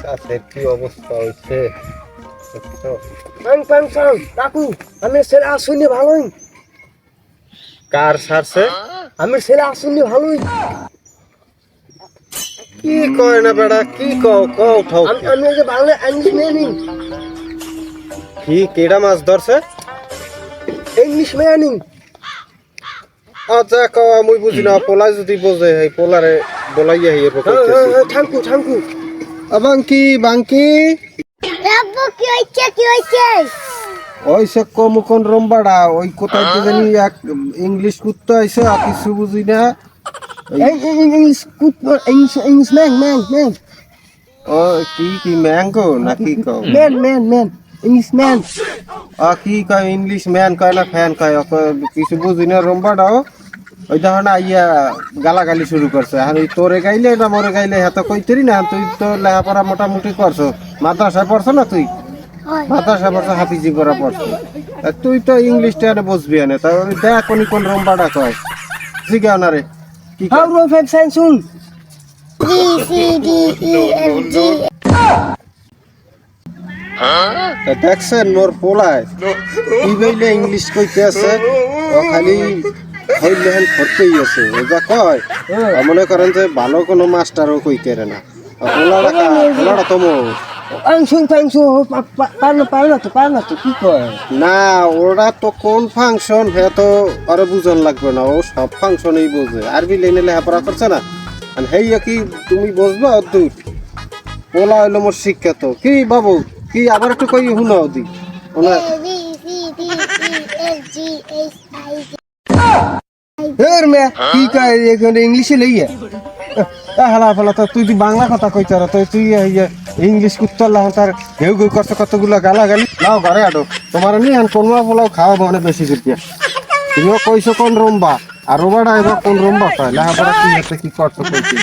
চাষের কি অবস্থা হয়েছে কাকু আমি ছেলে আসুনি ভালোই। কার সারছে? আমি ছেলে আসুনি ভালোই। কি কয় না বেড়া, কি কও কও ঠাও কি? আমি যে বাংলা ইংলিশ মেয়ে কি কেডা মাছ ধরছে? ইংলিশ মেয়ে নিন। আচ্ছা কও, আমি বুঝি না। পোলা যদি বোঝে এই পোলারে বলাইয়া হিয়ের থাঙ্কু বাঙ্কি বাঙ্কি আব্বু কি হইছে ওই সে কমুকন রম্বাড়া ওই কোথায় যে জানি এক ইংলিশ কুত্তা আইছে আর কিছু বুঝি না। ইংলিশ ম্যান ও কি ম্যাঙ্গো নাকি কও? Man English man. কি কয় ইংলিশ ম্যান কয় না ফ্যান কয়? কিছু বুঝি না রম্বাড়াও। ওই দেখো না ইয়া গালাগালি শুরু করছে। আর ওই তোরে গাইলে না মরে গাইলে হাতে কইতেরি না। তুই তো লেখাপড়া মোটামুটি করছো, মাদ্রাসায় পড়ছো না? তুই মাদ্রাসায় পড়ছো, হাফিজি পড়া পড়ছো। তুই তো ইংলিশটা এনে বুঝবি না। তাহলে দেখ কোন রম্বাটা কয় জিগাও না রে। কি হাউ রো fan Samsung B C D E F G. দেখছেন মোর পোলায় কি বইলে ইংলিশ কইতে আছে? ও খালি হইলেন করতেই আছে। ও যা কয় মনে করেন যে ভালো কোনো মাস্টারও কইতে না। পোলাটা তো ফাংশন পারলো তো কি কয়? না, ওরা তো কোন ফাংশন হে তো আরে বুঝন লাগবে না। ও সব ফাংশনই বোঝে। আরবি লাইনে লেখাপড়া করছে না। আর হেইয়া কি তুমি বুঝবা? অদ্ভুত পোলা হইলো মোর শিক্ষিত। কি বাবু কি আবার একটু কই শুনাও দি ওনা। A B C D E F G H I J. এর মে কি কয় এখানে ইংলিশে লইয়া? হালা ফালা তো তুই বাংলা কথা কইতে আর তুই ইংলিশ কুত্তর লাহ তার ঘেউ ঘেউ করছে কতগুলো গালাগালি। লাও ঘরে আডো তোমার নি আর কোন পোলাও খাওয়া মানে বেশি করিয়া। তুমিও কইছো কোন রম্বা আর রোবাটা এবার কোন রম্বা কয় লেখাপড়া কি হচ্ছে কি করছো কইছি।